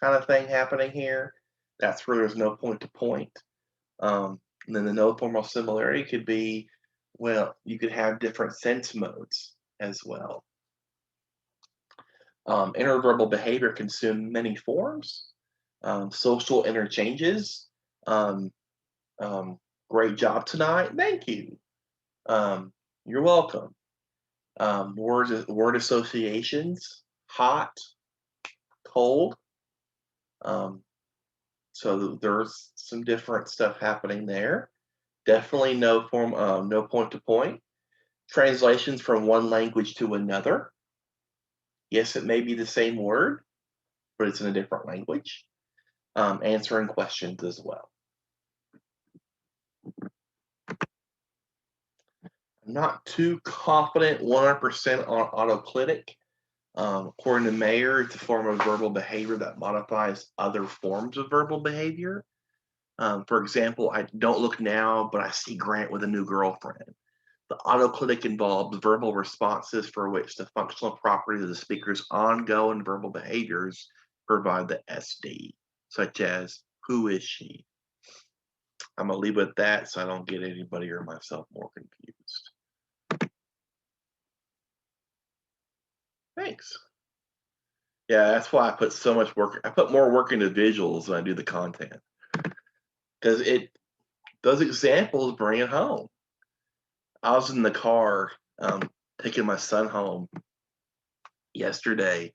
kind of thing happening here. That's where there's no point-to-point. And then the no formal similarity could be, well, you could have different sense modes as well. Interverbal behavior can assume many forms. Social interchanges. Great job tonight. Thank you. You're welcome. Word associations. Hot, cold. So there's some different stuff happening there. Definitely no point to point. Translations from one language to another. Yes, it may be the same word, but it's in a different language. Answering questions as well. I'm not too confident 100% on Autoclinic. According to Mayer, it's a form of verbal behavior that modifies other forms of verbal behavior. For example, I don't look now, but I see Grant with a new girlfriend. The Autoclinic involves verbal responses for which the functional properties of the speaker's ongoing verbal behaviors provide the SD, such as, who is she? I'm going to leave it at that so I don't get anybody or myself more confused. Thanks. Yeah, that's why I put so much work. I put more work into visuals than I do the content. Because those examples bring it home. I was in the car taking my son home yesterday,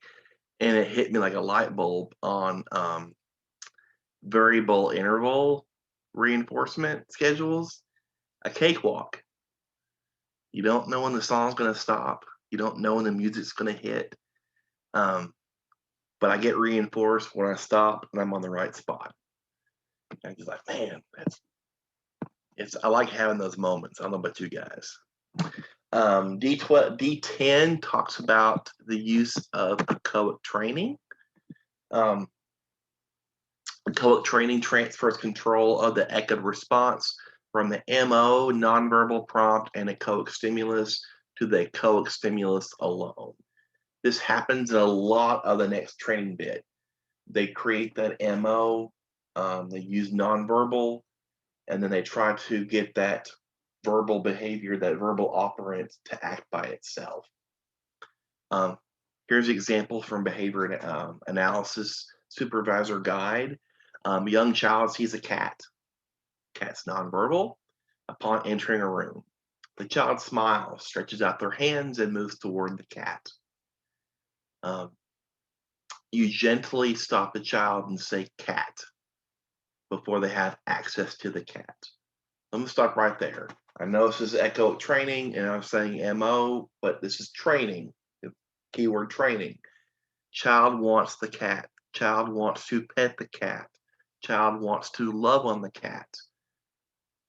and it hit me like a light bulb on variable interval reinforcement schedules. A cakewalk. You don't know when the song's going to stop. You don't know when the music's going to hit. But I get reinforced when I stop and I'm on the right spot. I'm just like, man, I like having those moments. I don't know about you guys. D10 talks about the use of echoic training. Echoic training transfers control of the echoed response from the MO, nonverbal prompt, and echoic stimulus to the echoic stimulus alone. This happens in a lot of the next training bit. They create that MO, they use nonverbal, and then they try to get that verbal behavior, that verbal operant to act by itself. Here's an example from behavior analysis supervisor guide. Young child sees a cat. Cat's nonverbal upon entering a room. The child smiles, stretches out their hands, and moves toward the cat. You gently stop the child and say cat before they have access to the cat. I'm going to stop right there. I know this is echoic training and I'm saying MO, but this is training, keyword training. Child wants the cat. Child wants to pet the cat. Child wants to love on the cat.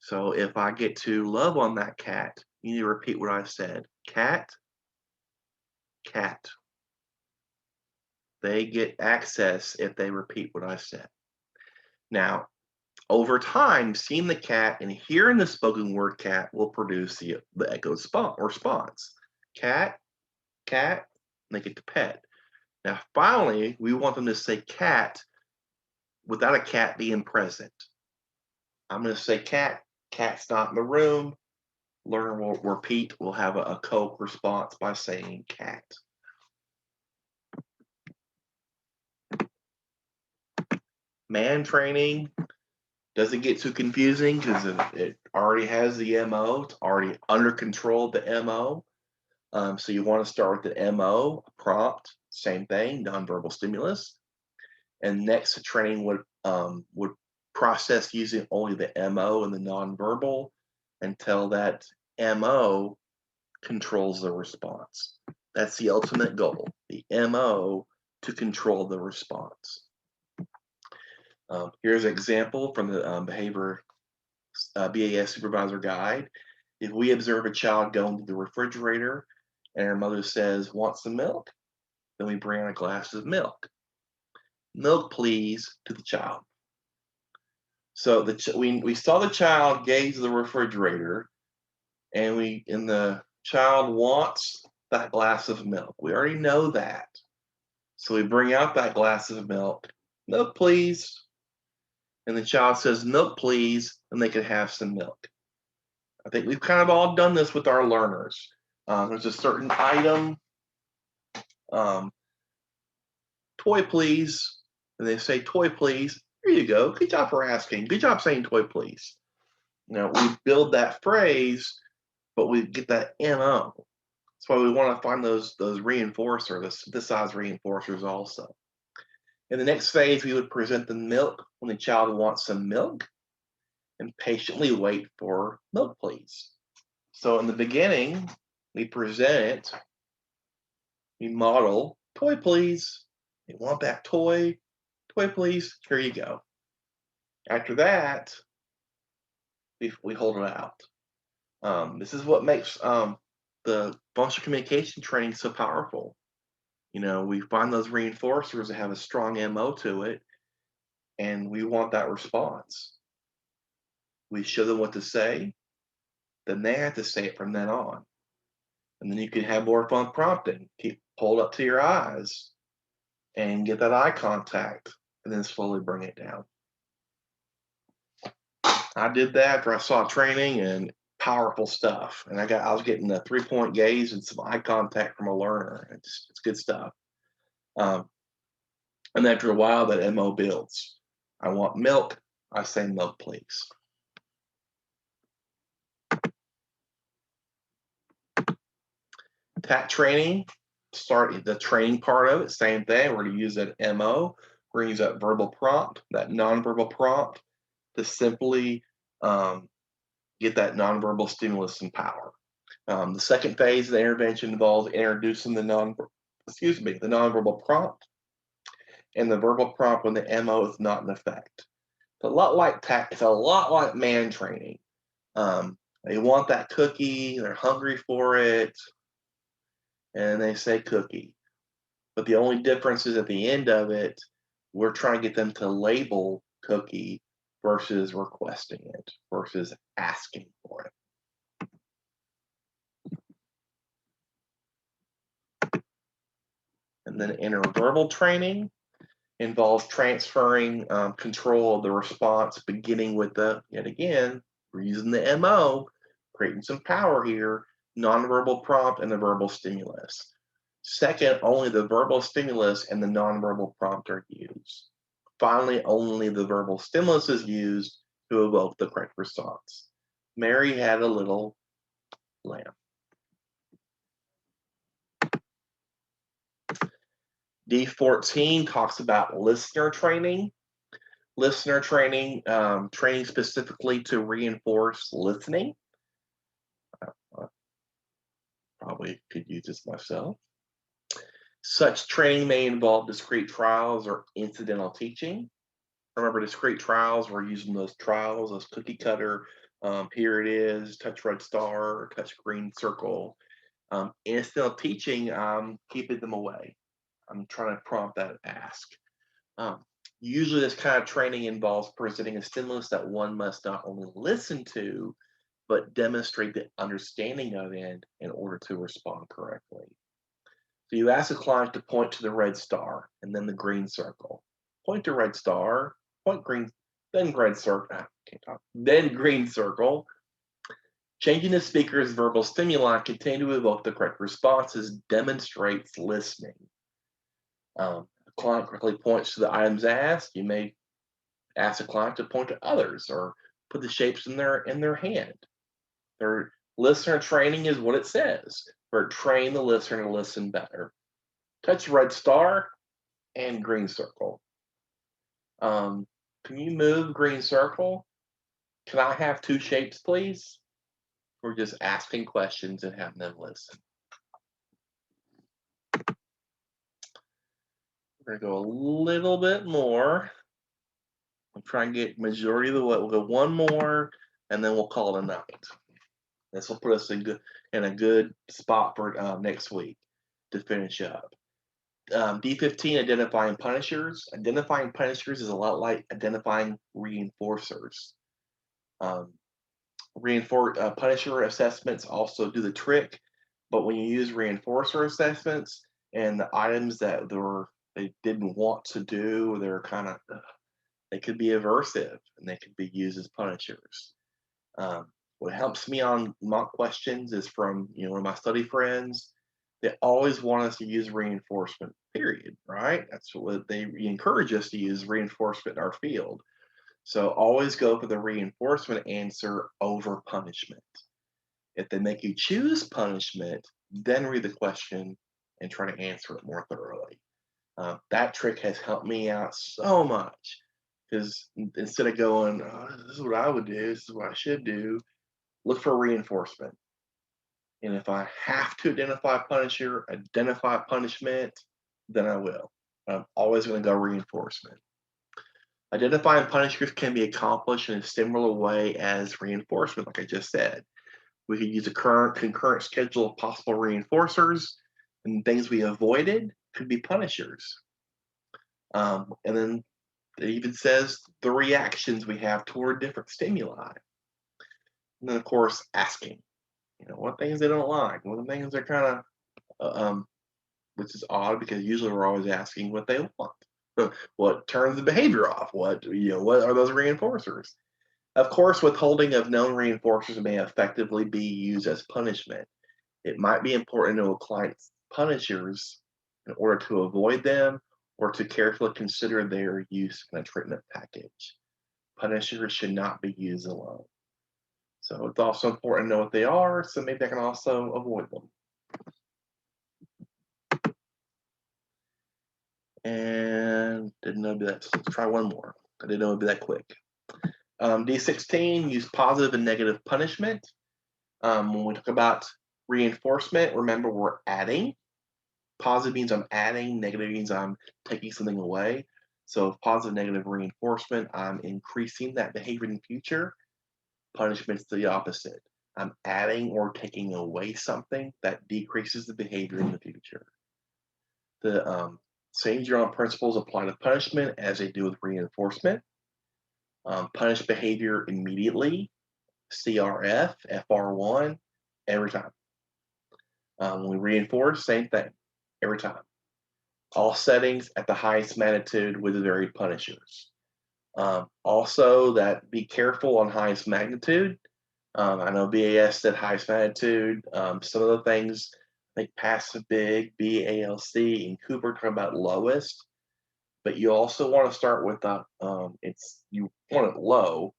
So if I get to love on that cat, you need to repeat what I said. Cat, cat. They get access if they repeat what I said. Now, over time, seeing the cat and hearing the spoken word cat will produce the echo response. Cat, cat, and they get to pet. Now, finally, we want them to say cat without a cat being present. I'm going to say cat. Cat's not in the room. Learner will repeat. We'll have a Coke response by saying cat. Man training doesn't get too confusing because it already has the MO. It's already under control of the MO. So you want to start with the MO, prompt, same thing, nonverbal stimulus. And next, the training would process using only the MO and the nonverbal until that MO controls the response. That's the ultimate goal, the MO to control the response. Here's an example from the behavior BAS supervisor guide. If we observe a child going to the refrigerator and her mother says, "Want some milk?" then we bring out a glass of milk. "Milk, please," to the child. So we saw the child gaze at the refrigerator, and the child wants that glass of milk. We already know that. So we bring out that glass of milk. "Milk, please." And the child says, "Milk, please," and they could have some milk. I think we've kind of all done this with our learners. There's a certain item, toy, please. And they say, "Toy, please." Here you go. Good job for asking. Good job saying toy, please. Now we build that phrase, but we get that MO. That's why we want to find those reinforcers, the synthesized reinforcers also. In the next phase, we would present the milk when the child wants some milk and patiently wait for "Milk, please." So in the beginning, we present, we model, "Toy, please." "You want that toy? Toy, please." "Here you go." After that, we hold it out. This is what makes the functional communication training so powerful. We find those reinforcers that have a strong MO to it, and we want that response. We show them what to say, then they have to say it from then on. And then you can have more fun prompting. Keep hold up to your eyes and get that eye contact, and then slowly bring it down. I did that after I saw training, and powerful stuff. And I was getting a 3-point gaze and some eye contact from a learner. It's good stuff. And after a while, that MO builds. "I want milk." I say, "Milk, please." Tact training, start the training part of it, same thing. We're going to use that MO. We're going to use that verbal prompt, that nonverbal prompt, to simply get that nonverbal stimulus and power. The second phase of the intervention involves introducing the nonverbal prompt and the verbal prompt when the MO is not in effect. It's a lot like Tact. It's a lot like man training. They want that cookie. They're hungry for it. And they say cookie. But the only difference is at the end of it, we're trying to get them to label cookie versus requesting it, versus asking for it. And then interverbal training involves transferring control of the response, beginning with yet again, we're using the MO, creating some power here, nonverbal prompt and the verbal stimulus. Second, only the verbal stimulus and the nonverbal prompt are used. Finally, only the verbal stimulus is used to evoke the correct response. "Mary had a little lamb." D14 talks about listener training. Listener training, training specifically to reinforce listening. Probably could use this myself. Such training may involve discrete trials or incidental teaching. Remember, discrete trials, we're using those trials, those cookie cutter, here it is, touch red star, touch green circle. Incidental teaching, I'm keeping them away. I'm trying to prompt that ask. Usually this kind of training involves presenting a stimulus that one must not only listen to, but demonstrate the understanding of it in order to respond correctly. So you ask a client to point to the red star and then the green circle. Point to red star, point green, then red circle. Can't talk. Then green circle. Changing the speaker's verbal stimuli continue to evoke the correct responses demonstrates listening. The client correctly points to the items asked. You may ask the client to point to others or put the shapes in their hand. Their listener training is what it says. Or train the listener to listen better. Touch red star and green circle. Can you move green circle? Can I have 2 shapes, please? We're just asking questions and having them listen. We're gonna go a little bit more. We'll try and get majority of the way. We'll go one more, and then we'll call it a night. This will put us in a good spot for next week to finish up. D15, identifying punishers. Identifying punishers is a lot like identifying reinforcers. Punisher assessments also do the trick, but when you use reinforcer assessments and the items that they didn't want to do, they could be aversive and they could be used as punishers. What helps me on mock questions is from one of my study friends. They always want us to use reinforcement, period, right? That's what they encourage us to use reinforcement in our field. So always go for the reinforcement answer over punishment. If they make you choose punishment, then read the question and try to answer it more thoroughly. That trick has helped me out so much because instead of going, oh, this is what I would do, this is what I should do, look for reinforcement. And if I have to identify punishment, then I will. I'm always going to go reinforcement. Identifying punishers can be accomplished in a similar way as reinforcement, like I just said. We could use a concurrent schedule of possible reinforcers, and things we avoided could be punishers. And then it even says the reactions we have toward different stimuli. And then, of course, asking, what things they don't like, what things they're kind of, which is odd because usually we're always asking what they want. What turns the behavior off? What are those reinforcers? Of course, withholding of known reinforcers may effectively be used as punishment. It might be important to know a client's punishers in order to avoid them or to carefully consider their use in a treatment package. Punishers should not be used alone. So it's also important to know what they are, so maybe I can also avoid them. And didn't know that. So let's try one more. I didn't know it'd be that quick. D16, use positive and negative punishment. When we talk about reinforcement, remember we're adding. Positive means I'm adding, negative means I'm taking something away. So positive, negative reinforcement, I'm increasing that behavior in the future. Punishment's the opposite. I'm adding or taking away something that decreases the behavior in the future. The same general principles apply to punishment as they do with reinforcement. Punish behavior immediately, CRF, FR1, every time. When we reinforce, same thing, every time. All settings at the highest magnitude with the varied punishers. Also, that be careful on highest magnitude. I know BAS said highest magnitude. Some of the things, I think passive big, BALC, and Cooper talk about lowest. But you also want to start with you want it low,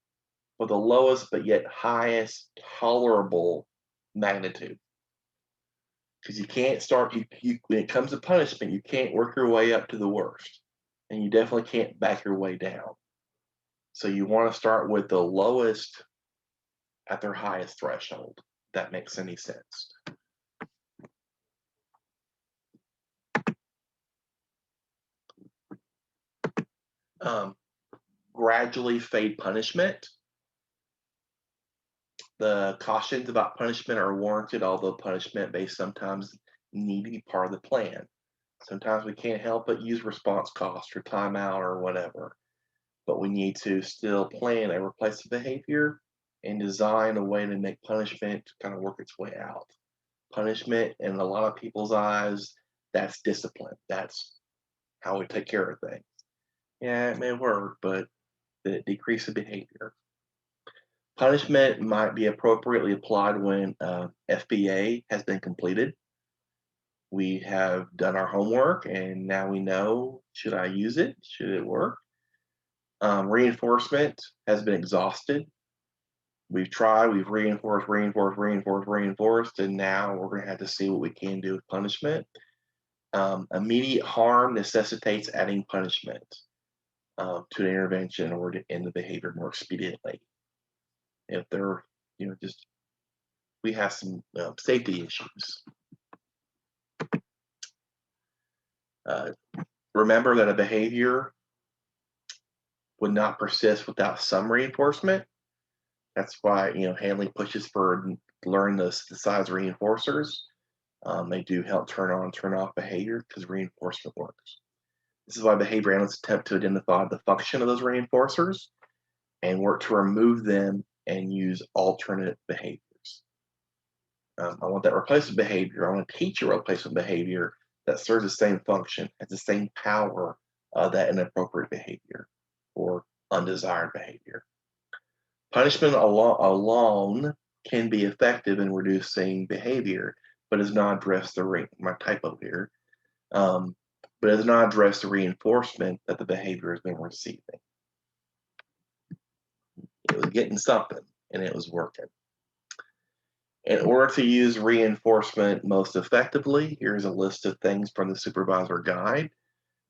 for the lowest but yet highest tolerable magnitude. Because you can't start, when it comes to punishment, you can't work your way up to the worst. And you definitely can't back your way down. So you want to start with the lowest at their highest threshold, if that makes any sense. Gradually fade punishment. The cautions about punishment are warranted, although punishment may sometimes need to be part of the plan. Sometimes we can't help but use response cost or timeout or whatever. But we need to still plan a replacement behavior and design a way to make punishment kind of work its way out. Punishment, in a lot of people's eyes, that's discipline. That's how we take care of things. Yeah, it may work, but it decreases behavior. Punishment might be appropriately applied when FBA has been completed. We have done our homework and now we know, should I use it? Should it work? Reinforcement has been exhausted. We've tried, we've reinforced, and now we're going to have to see what we can do with punishment. Immediate harm necessitates adding punishment to an intervention or to end the behavior more expediently. If they're, just we have some safety issues. Remember that a behavior would not persist without some reinforcement. That's why Hanley pushes for learn the size reinforcers. They do help turn on and turn off behavior because reinforcement works. This is why behavior analysts attempt to identify the function of those reinforcers and work to remove them and use alternate behaviors. I want that replacement behavior. I want to teach a replacement behavior that serves the same function, has the same power that inappropriate behavior or undesired behavior. Punishment alone can be effective in reducing behavior, but does not address my typo here, but does not address the reinforcement that the behavior has been receiving. It was getting something and it was working. In order to use reinforcement most effectively, here's a list of things from the supervisor guide.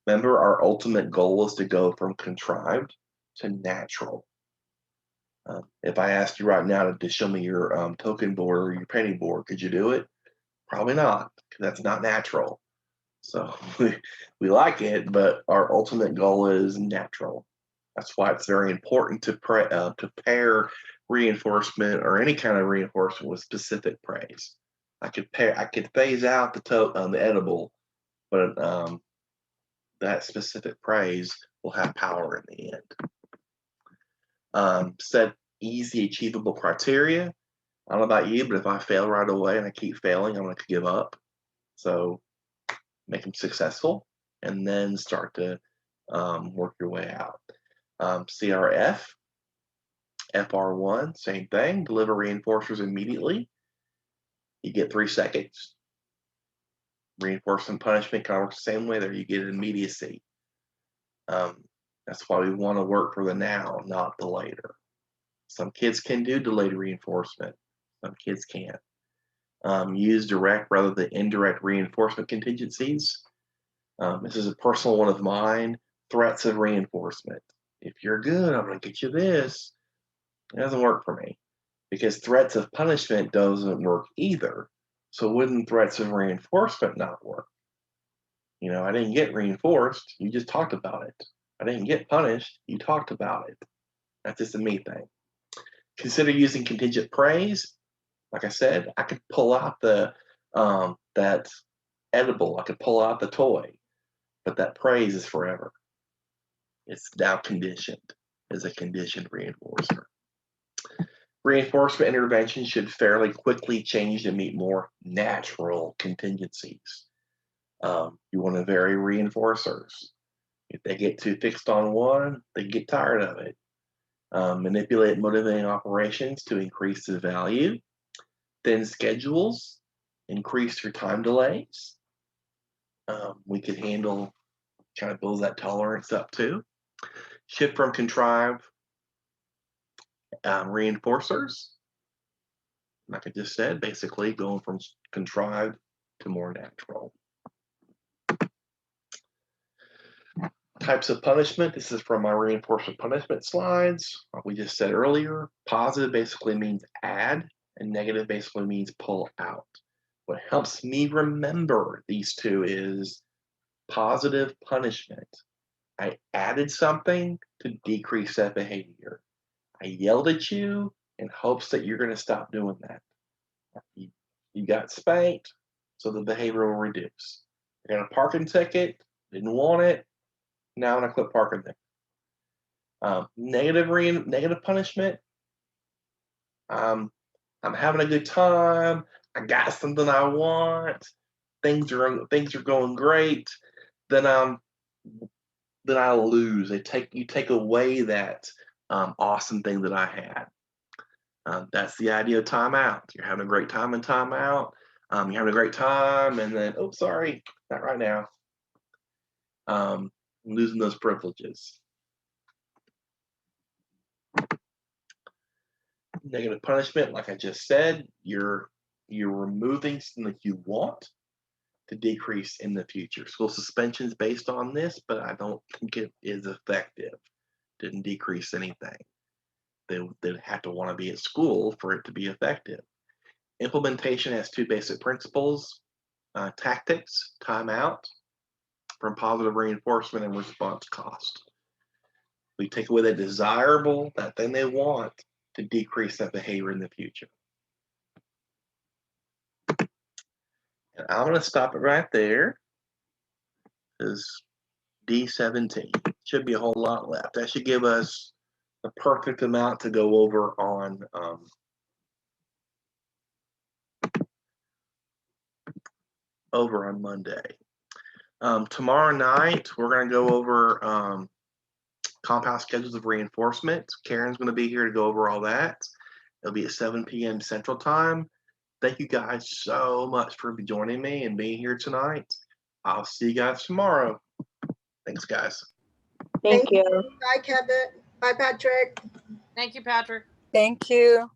Remember, our ultimate goal is to go from contrived to natural. If I asked you right now to show me your token board or your penny board, could you do it? Probably not, because that's not natural. So we like it, but our ultimate goal is natural. That's why it's very important to pair reinforcement or any kind of reinforcement with specific praise. I could phase out the edible, but that specific praise will have power in the end. Set easy, achievable criteria. I don't know about you, but if I fail right away and I keep failing, I'm going to give up. So make them successful and then start to work your way out. CRF, FR1, same thing. Deliver reinforcers immediately. You get 3 seconds. Reinforcement punishment kind of works the same way there. You get immediacy. That's why we want to work for the now, not the later. Some kids can do delayed reinforcement. Some kids can't. Use direct rather than indirect reinforcement contingencies. This is a personal one of mine. Threats of reinforcement. If you're good, I'm going to get you this. It doesn't work for me because threats of punishment doesn't work either. So wouldn't threats of reinforcement not work? I didn't get reinforced. You just talked about it. I didn't get punished. You talked about it. That's just a me thing. Consider using contingent praise. Like I said, I could pull out that edible. I could pull out the toy, but that praise is forever. It's now conditioned as a conditioned reinforcer. Reinforcement intervention should fairly quickly change to meet more natural contingencies. You want to vary reinforcers. If they get too fixed on one, they get tired of it. Manipulate motivating operations to increase the value. Thin schedules, increase your time delays. We could handle, kind of builds that tolerance up too. Shift from contrived reinforcers. Like I just said, basically going from contrived to more natural. Types of punishment. This is from my reinforcement punishment slides. Like we just said earlier, positive basically means add, and negative basically means pull out. What helps me remember these two is positive punishment. I added something to decrease that behavior. I yelled at you in hopes that you're going to stop doing that. You got spanked, so the behavior will reduce. I got a parking ticket, didn't want it, now I'm going to quit parking there. Negative punishment. I'm having a good time. I got something I want. things are going great, then I lose. You take away that awesome thing that I had. That's the idea of timeout. You're having a great time in timeout. You're having a great time, and then, oh, sorry, not right now. Losing those privileges. Negative punishment, like I just said, you're removing something that you want to decrease in the future. School suspension is based on this, but I don't think it is effective. Didn't decrease anything. They'd have to want to be at school for it to be effective. Implementation has two basic principles: tactics, timeout, from positive reinforcement, and response cost. We take away that desirable, that thing they want, to decrease that behavior in the future. And I'm going to stop it right there, because D17 should be a whole lot left. That should give us the perfect amount to go over on Monday. Tomorrow night, we're going to go over compound schedules of reinforcement. Karen's going to be here to go over all that. It'll be at 7 p.m. Central Time. Thank you guys so much for joining me and being here tonight. I'll see you guys tomorrow. Thanks, guys. Thank you. Bye, Kevin. Bye, Patrick. Thank you, Patrick. Thank you.